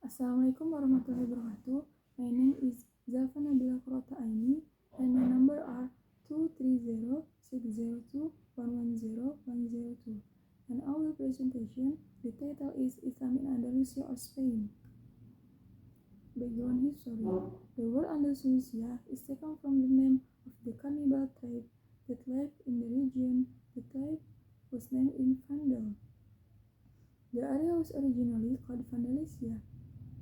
Assalamualaikum warahmatullahi wabarakatuh. My name is Zalfa Nabila Kurota Aini and my number are 230-602-110-102. And our presentation, the title is Islam in Andalusia or Spain. Background history. The word Andalusia is taken from the name of the cannibal tribe that lived in the region. The tribe was named in Vandal. The area was originally called Vandalicia.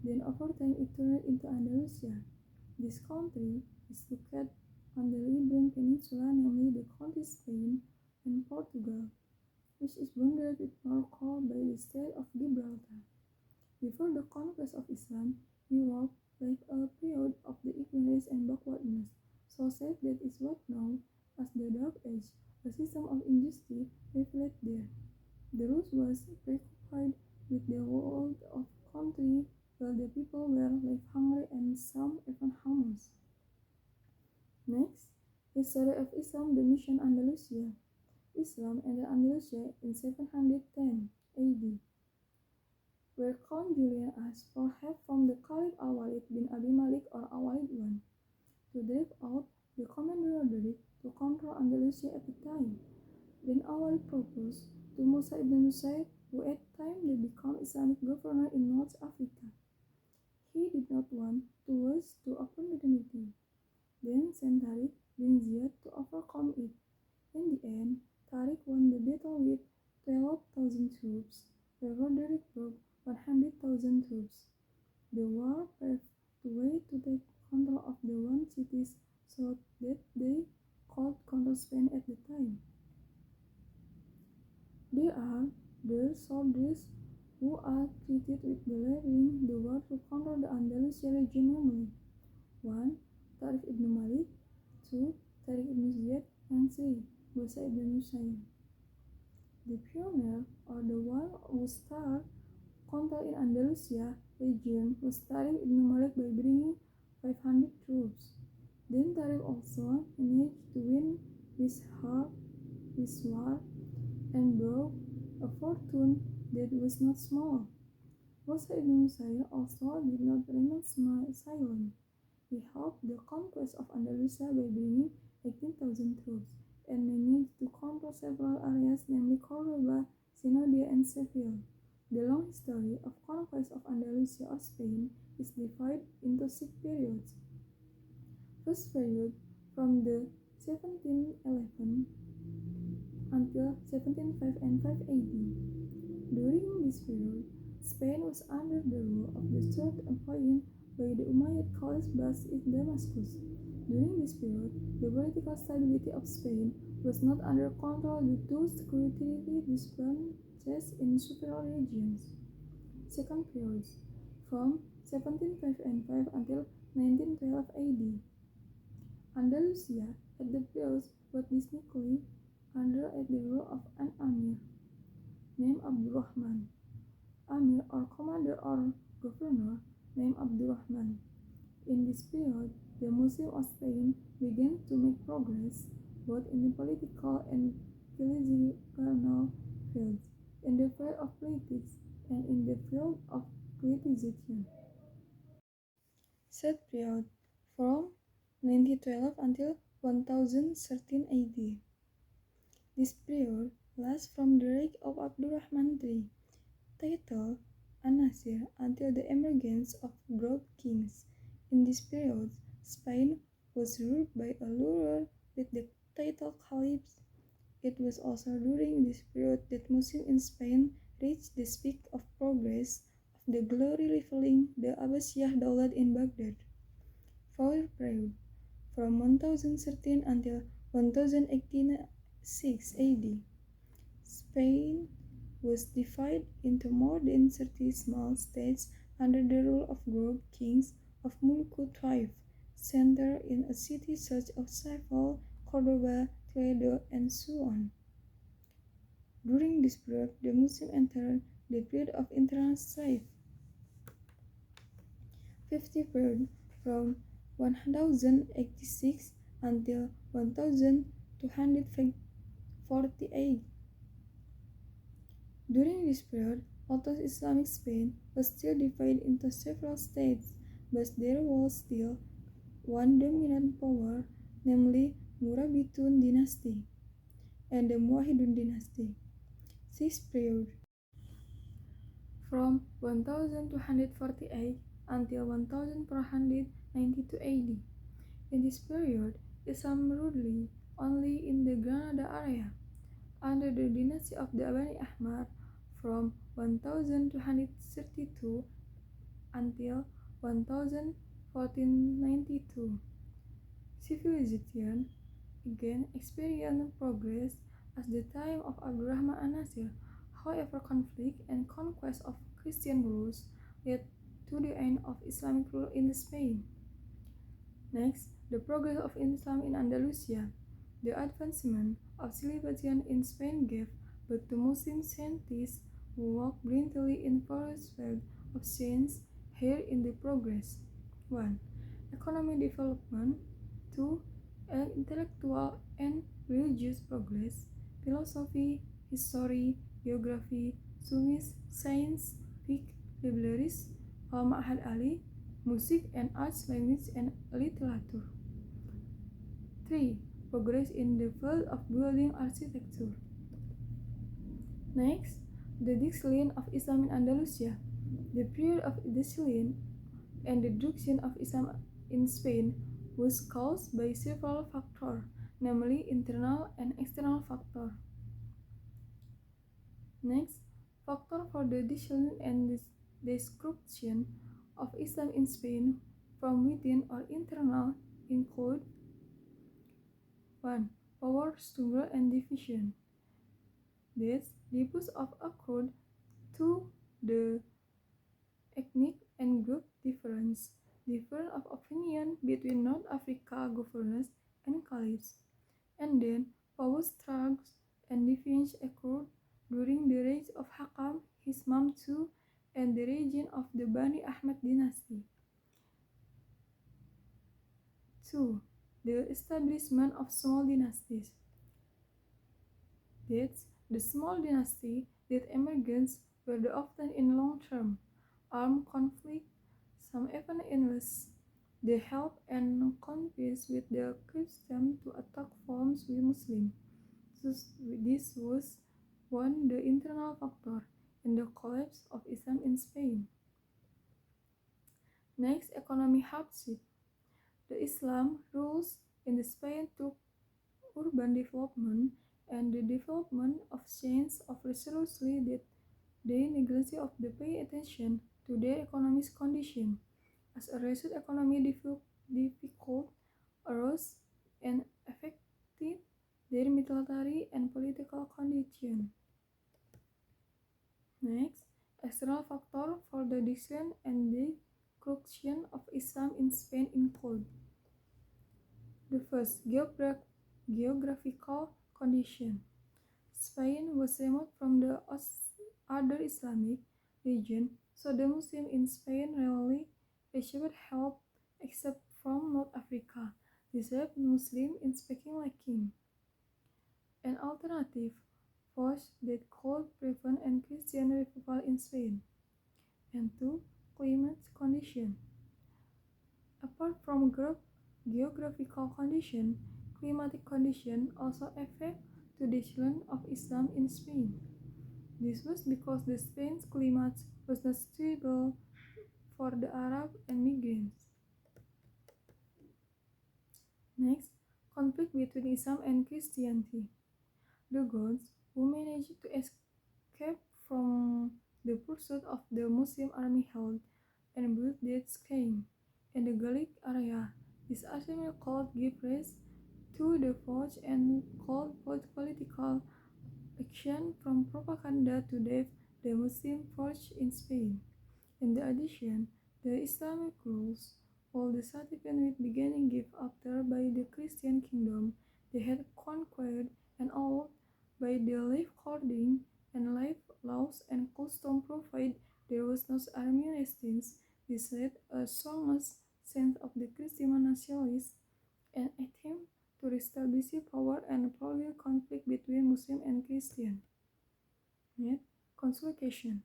Then over time it turned into Andalusia. This country is located on the Iberian Peninsula, namely the countries Spain and Portugal, which is bounded with Morocco by the Strait of Gibraltar. Before the conquest of Islam, Europe lived a period of the ignorance and backwardness, so sad that is what known as the Dark Age. A system of injustice prevailed there. The rulers was preoccupied with the world of country while the people were left hungry and some even homeless. Next, history of Islam, the mission Andalusia. Islam entered Andalusia in 710 AD, where Count Julian asked for help from the Caliph Al-Walid bin Abi Malik or Al-Walid I to drive out the commander Roderick to control Andalusia at the time. Then Al-Walid proposed to Musa ibn Nusayr, who at the time they become Islamic governor in North Africa. He did not want to lose to open modernity. Then sent Tariq bin Ziyad to overcome it. In the end, Tariq won the battle with 12,000 troops, while Roderick brought 100,000 troops. The war paved the way to take control of the one cities so that they could control Spain at the time. They are the soldiers who are treated with delivering the war to conquer the Andalusia region, namely 1. Tariq ibn Malik, 2. Tariq ibn Ziyad, and 3. Musa ibn Nusayr. The pioneer, or the one who started control in Andalusia region, was Tariq ibn Malik by bringing 500 troops. Then Tariq also managed to win this war and brought a fortune that was not small. Musa ibn Nusayr also did not remain silent. He helped the conquest of Andalusia by bringing 18,000 troops and managed to control several areas, namely Cordoba, Sinodia, and Seville. The long history of conquest of Andalusia or Spain is divided into 6 periods. First period, from the 1711 until 1705 and 5 AD. During this period, Spain was under the rule of the third empire by the Umayyad Caliph based in Damascus. During this period, the political stability of Spain was not under control due to security disturbances in several regions. Second period, from 1705 until 1912 AD. Andalusia at the period was distinctly under the rule of an Amir named Abdurrahman. Amir or commander or governor named Abdurrahman. In this period, the Muslims of Spain began to make progress both in the political and philosophical fields, in the field of politics and in the field of criticization. Third period, from 1912 until 1013 AD. This period lasts from the reign of Abdurrahman III, titled An-Nasir, until the emergence of Group kings. In this period, Spain was ruled by a ruler with the title Caliph. It was also during this period that Muslims in Spain reached the peak of progress of the glory rivaling the Abbasiyah Dawlat in Baghdad. Fourth period, from 1013 until 1086 AD. Spain was divided into more than 30 small states under the rule of group kings of Muluku Taif, centered in a city such as Seville, Cordoba, Toledo, and so on. During this period, the Muslims entered the period of internal strife. 50th period, from 1086 until 1248. During this period, Although Islamic Spain was still divided into several states, but there was still one dominant power, namely Murabitun dynasty and the Muwahhidun dynasty. This period, from 1248 until 1492 AD. In this period, Islam ruled only in the Granada area, under the dynasty of the Bani Ahmad from 1232 until 1492. Civilization again experienced progress as the time of Abdurrahman an-Nasir. However, conflict and conquest of Christian rulers led to the end of Islamic rule in Spain. Next, the progress of Islam in Andalusia. The advancement of civilization in Spain gave birth to Muslim scientists who worked brilliantly in various fields of science. Here in the progress: 1. Economic development. 2. Intellectual and religious progress. Philosophy, history, geography, Swiss, science, fiqh, libraries, Al-Ma'had Ali, music and arts, language and literature. 3. Progress in the field of building architecture. Next, the decline of Islam in Andalusia. The period of decline and the reduction of Islam in Spain was caused by several factors, namely internal and external factors. Next, factors for the decline and destruction of Islam in Spain from within or internal include: 1. Power struggle and division. These disputes occurred to the ethnic and group difference of opinion between North Africa governors and caliphs, and then power struggles and divisions occurred during the reign of Hakam Hismam II and the reign of the Bani Ahmad dynasty. 2. The establishment of small dynasties. That's the small dynasty that emerged were often in long-term armed conflict, some even endless. They help and compete with the Christians to attack forms with Muslims. This was one the internal factor in the collapse of Islam in Spain. Next, economic hardship. The Islam rules in Spain took urban development and the development of science over seriously that they neglected of the pay attention to their economic condition. As a result, economic difficult arose and affected their military and political condition. Next, external factors for the decline and destruction of Islam in Spain include: the first, geographical condition. Spain was remote from the other Islamic region, so the Muslims in Spain rarely received help except from North Africa. This left Muslims in speaking lacking an alternative force that could prevent a Christian revival in Spain. And 2. Climate condition. Apart from geographical condition, climatic condition also affect the decline of Islam in Spain. This was because the Spain's climate was not suitable for the Arab and migrants. Next, conflict between Islam and Christianity. The Goths, who managed to escape from the pursuit of the Muslim army, held and built their camp in the Gallic area. This army called gave rise to the Fauj and called political action from propaganda to drive the Muslim force in Spain. In addition, the Islamic rules, all the certificate beginning give after by the Christian kingdom they had conquered and all by the life coding and life laws and custom provide there was no army resistance. This led a strongest sense of the Christian nationalists and attempt to reestablish power and prolong conflict between Muslim and Christian. Yet, consolidation.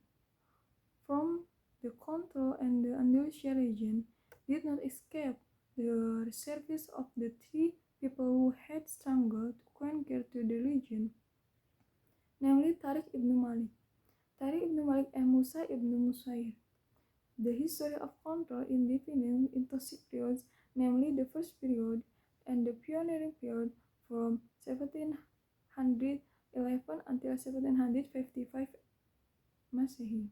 from the control and the Andalusia region did not escape the service of the three people who had struggled to conquer the region, namely Tariq ibn Malik, Tariq ibn Malik and Musa ibn Musayr. The history of control is divided into six periods, namely the first period and the pioneering period from 1711 until 1755 Masehi.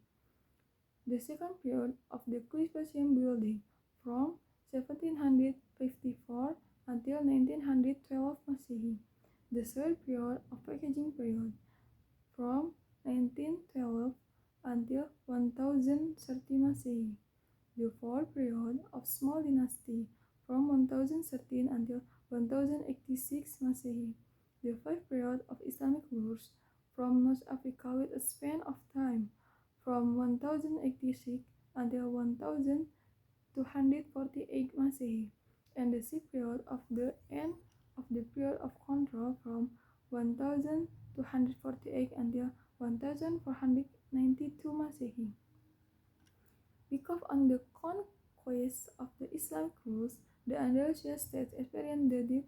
The second period of the Cuspacian building from 1754 until 1912 Masehi. The third period of packaging period from 1912 until 1030 Masehi. The fourth period of small dynasty from 1013 until 1086 Masehi. The fifth period of Islamic rulers from North Africa with a span of time from 1086 until 1248 Masehi, and the sixth period of the end of the period of control from 1248 until 1492 Masehi. Because on the conquest of the Islamic rulers, the Andalusian states experienced the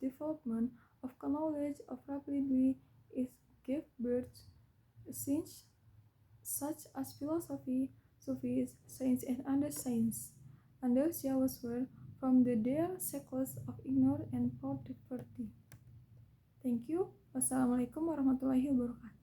development of knowledge of rapidly. It gave birth to things such as philosophy, Sufism, science, and other science. Andalusia was where from the their cycles of ignorance and poverty. Thank you. Wassalamualaikum warahmatullahi wabarakatuh.